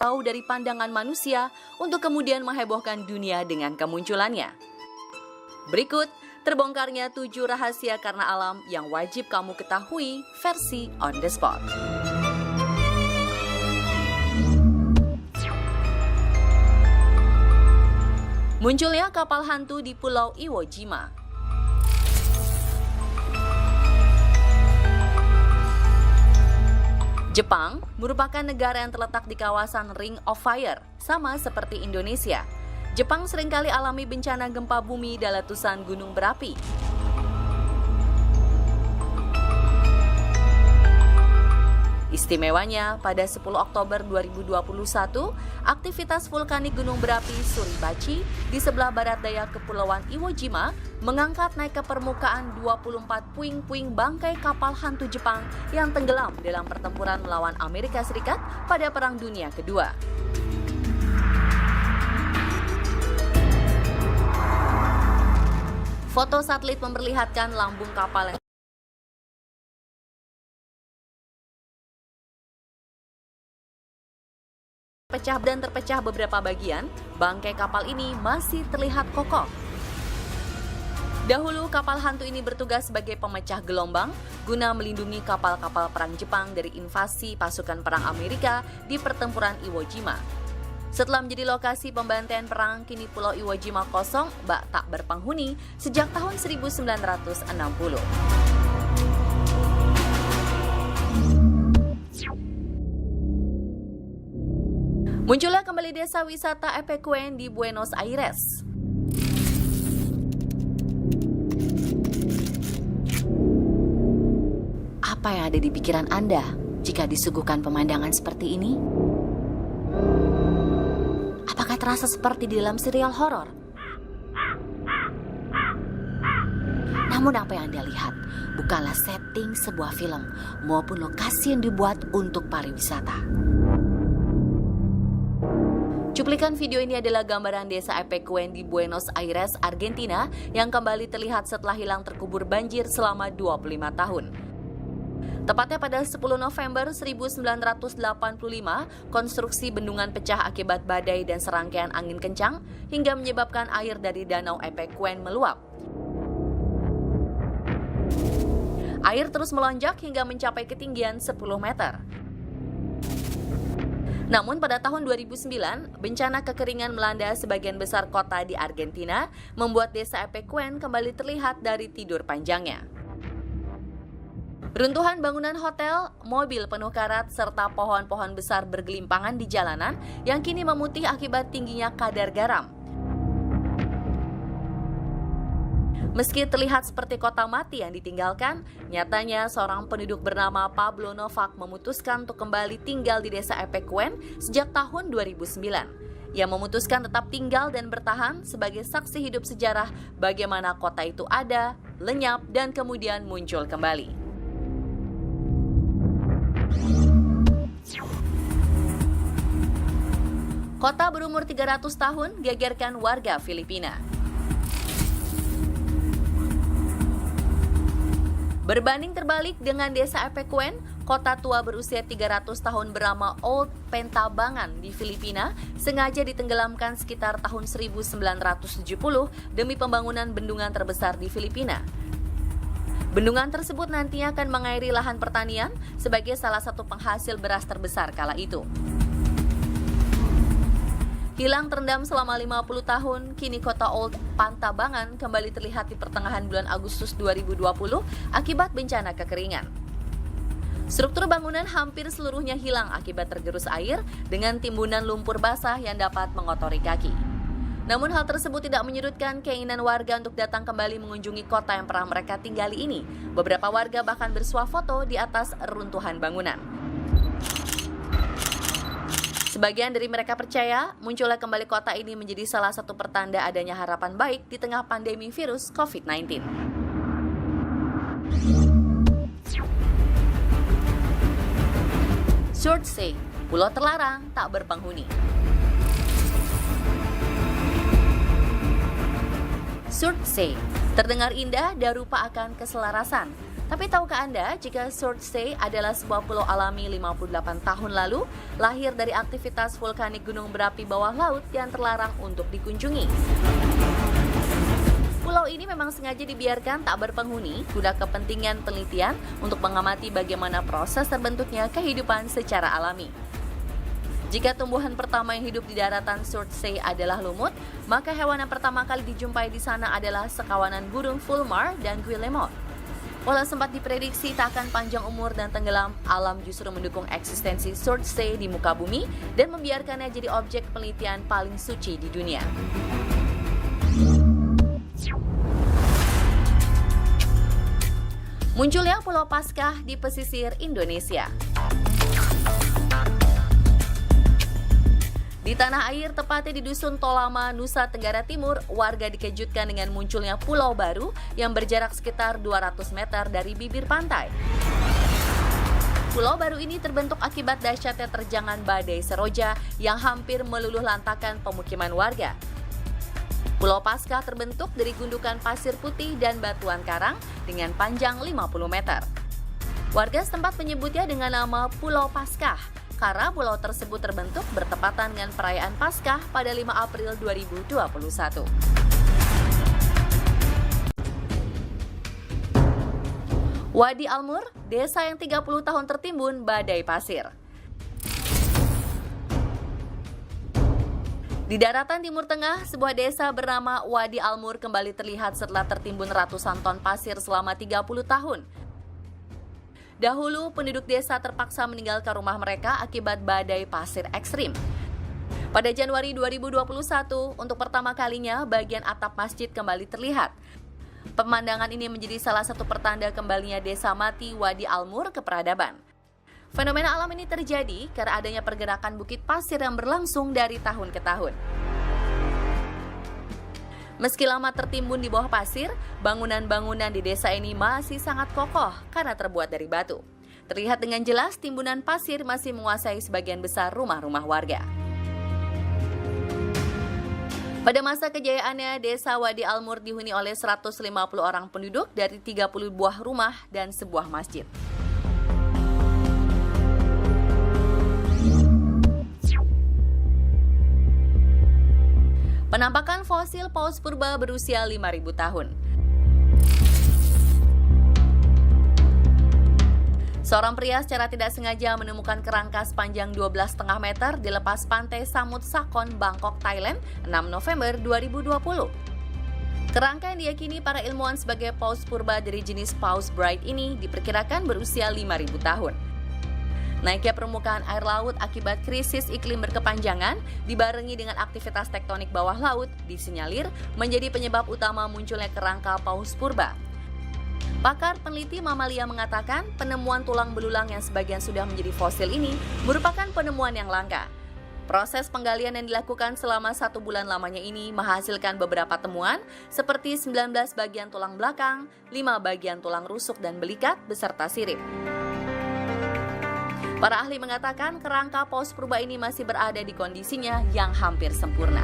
jauh dari pandangan manusia untuk kemudian menghebohkan dunia dengan kemunculannya. Berikut terbongkarnya 7 rahasia karena alam yang wajib kamu ketahui versi on the spot. Munculnya kapal hantu di Pulau Iwo Jima. Jepang merupakan negara yang terletak di kawasan Ring of Fire, sama seperti Indonesia. Jepang seringkali alami bencana gempa bumi dan letusan gunung berapi. Istimewanya, pada 10 Oktober 2021, aktivitas vulkanik gunung berapi Suribachi di sebelah barat daya Kepulauan Iwo Jima mengangkat naik ke permukaan 24 puing-puing bangkai kapal hantu Jepang yang tenggelam dalam pertempuran melawan Amerika Serikat pada Perang Dunia Kedua. Foto satelit memperlihatkan lambung kapal yang pecah dan terpecah beberapa bagian. Bangkai kapal ini masih terlihat kokoh. Dahulu kapal hantu ini bertugas sebagai pemecah gelombang guna melindungi kapal-kapal perang Jepang dari invasi pasukan perang Amerika di pertempuran Iwo Jima. Setelah menjadi lokasi pembantaian perang, kini Pulau Iwo Jima kosong bak tak berpenghuni sejak tahun 1960. Munculnya kembali desa wisata Epecuén di Buenos Aires. Apa yang ada di pikiran Anda jika disuguhkan pemandangan seperti ini? Apakah terasa seperti di dalam serial horor? Namun apa yang Anda lihat bukanlah setting sebuah film maupun lokasi yang dibuat untuk pariwisata. Cuplikan video ini adalah gambaran desa Epecuén di Buenos Aires, Argentina yang kembali terlihat setelah hilang terkubur banjir selama 25 tahun. Tepatnya pada 10 November 1985, konstruksi bendungan pecah akibat badai dan serangkaian angin kencang hingga menyebabkan air dari danau Epecuén meluap. Air terus melonjak hingga mencapai ketinggian 10 meter. Namun pada tahun 2009, bencana kekeringan melanda sebagian besar kota di Argentina, membuat desa Epecuén kembali terlihat dari tidur panjangnya. Runtuhan bangunan hotel, mobil penuh karat, serta pohon-pohon besar bergelimpangan di jalanan yang kini memutih akibat tingginya kadar garam. Meski terlihat seperti kota mati yang ditinggalkan, nyatanya seorang penduduk bernama Pablo Novak memutuskan untuk kembali tinggal di desa Epecuén sejak tahun 2009. Ia memutuskan tetap tinggal dan bertahan sebagai saksi hidup sejarah bagaimana kota itu ada, lenyap, dan kemudian muncul kembali. Kota berumur 300 tahun gegerkan warga Filipina. Berbanding terbalik dengan desa Epecuén, kota tua berusia 300 tahun bernama Old Pantabangan di Filipina sengaja ditenggelamkan sekitar tahun 1970 demi pembangunan bendungan terbesar di Filipina. Bendungan tersebut nantinya akan mengairi lahan pertanian sebagai salah satu penghasil beras terbesar kala itu. Hilang terendam selama 50 tahun, kini kota Old Pantabangan kembali terlihat di pertengahan bulan Agustus 2020 akibat bencana kekeringan. Struktur bangunan hampir seluruhnya hilang akibat tergerus air dengan timbunan lumpur basah yang dapat mengotori kaki. Namun hal tersebut tidak menyurutkan keinginan warga untuk datang kembali mengunjungi kota yang pernah mereka tinggali ini. Beberapa warga bahkan bersuah foto di atas runtuhan bangunan. Sebagian dari mereka percaya munculnya kembali kota ini menjadi salah satu pertanda adanya harapan baik di tengah pandemi virus COVID-19. Surtsey, pulau terlarang tak berpenghuni. Surtsey terdengar indah dan rupa akan keselarasan. Tapi tahukah Anda jika Surtsey adalah sebuah pulau alami 58 tahun lalu, lahir dari aktivitas vulkanik gunung berapi bawah laut yang terlarang untuk dikunjungi. Pulau ini memang sengaja dibiarkan tak berpenghuni guna kepentingan penelitian untuk mengamati bagaimana proses terbentuknya kehidupan secara alami. Jika tumbuhan pertama yang hidup di daratan Surtsey adalah lumut, maka hewan yang pertama kali dijumpai di sana adalah sekawanan burung fulmar dan guillemot. Walau sempat diprediksi tak akan panjang umur dan tenggelam, alam justru mendukung eksistensi Surtsey di muka bumi dan membiarkannya jadi objek penelitian paling suci di dunia. Munculnya Pulau Paskah di pesisir Indonesia. Di tanah air, tepatnya di Dusun Tolama, Nusa Tenggara Timur, warga dikejutkan dengan munculnya pulau baru yang berjarak sekitar 200 meter dari bibir pantai. Pulau baru ini terbentuk akibat dahsyatnya terjangan badai Seroja yang hampir meluluh lantakan pemukiman warga. Pulau Paskah terbentuk dari gundukan pasir putih dan batuan karang dengan panjang 50 meter. Warga setempat menyebutnya dengan nama Pulau Paskah, karena pulau tersebut terbentuk bertepatan dengan perayaan Paskah pada 5 April 2021. Wadi Almur, desa yang 30 tahun tertimbun badai pasir. Di daratan Timur Tengah, sebuah desa bernama Wadi Almur kembali terlihat setelah tertimbun ratusan ton pasir selama 30 tahun. Dahulu, penduduk desa terpaksa meninggalkan rumah mereka akibat badai pasir ekstrim. Pada Januari 2021, untuk pertama kalinya bagian atap masjid kembali terlihat. Pemandangan ini menjadi salah satu pertanda kembalinya desa mati Wadi Almur ke peradaban. Fenomena alam ini terjadi karena adanya pergerakan bukit pasir yang berlangsung dari tahun ke tahun. Meski lama tertimbun di bawah pasir, bangunan-bangunan di desa ini masih sangat kokoh karena terbuat dari batu. Terlihat dengan jelas timbunan pasir masih menguasai sebagian besar rumah-rumah warga. Pada masa kejayaannya, desa Wadi Almur dihuni oleh 150 orang penduduk dari 30 buah rumah dan sebuah masjid. Penampakan fosil paus purba berusia 5.000 tahun. Seorang pria secara tidak sengaja menemukan kerangka sepanjang 12,5 meter di lepas pantai Samut Sakon, Bangkok, Thailand, 6 November 2020. Kerangka yang diyakini para ilmuwan sebagai paus purba dari jenis Paus Bright ini diperkirakan berusia 5.000 tahun. Naiknya permukaan air laut akibat krisis iklim berkepanjangan dibarengi dengan aktivitas tektonik bawah laut disinyalir menjadi penyebab utama munculnya kerangka paus purba. Pakar peneliti mamalia mengatakan penemuan tulang belulang yang sebagian sudah menjadi fosil ini merupakan penemuan yang langka. Proses penggalian yang dilakukan selama 1 bulan lamanya ini menghasilkan beberapa temuan seperti 19 bagian tulang belakang, 5 bagian tulang rusuk dan belikat beserta sirip. Para ahli mengatakan kerangka paus purba ini masih berada di kondisinya yang hampir sempurna.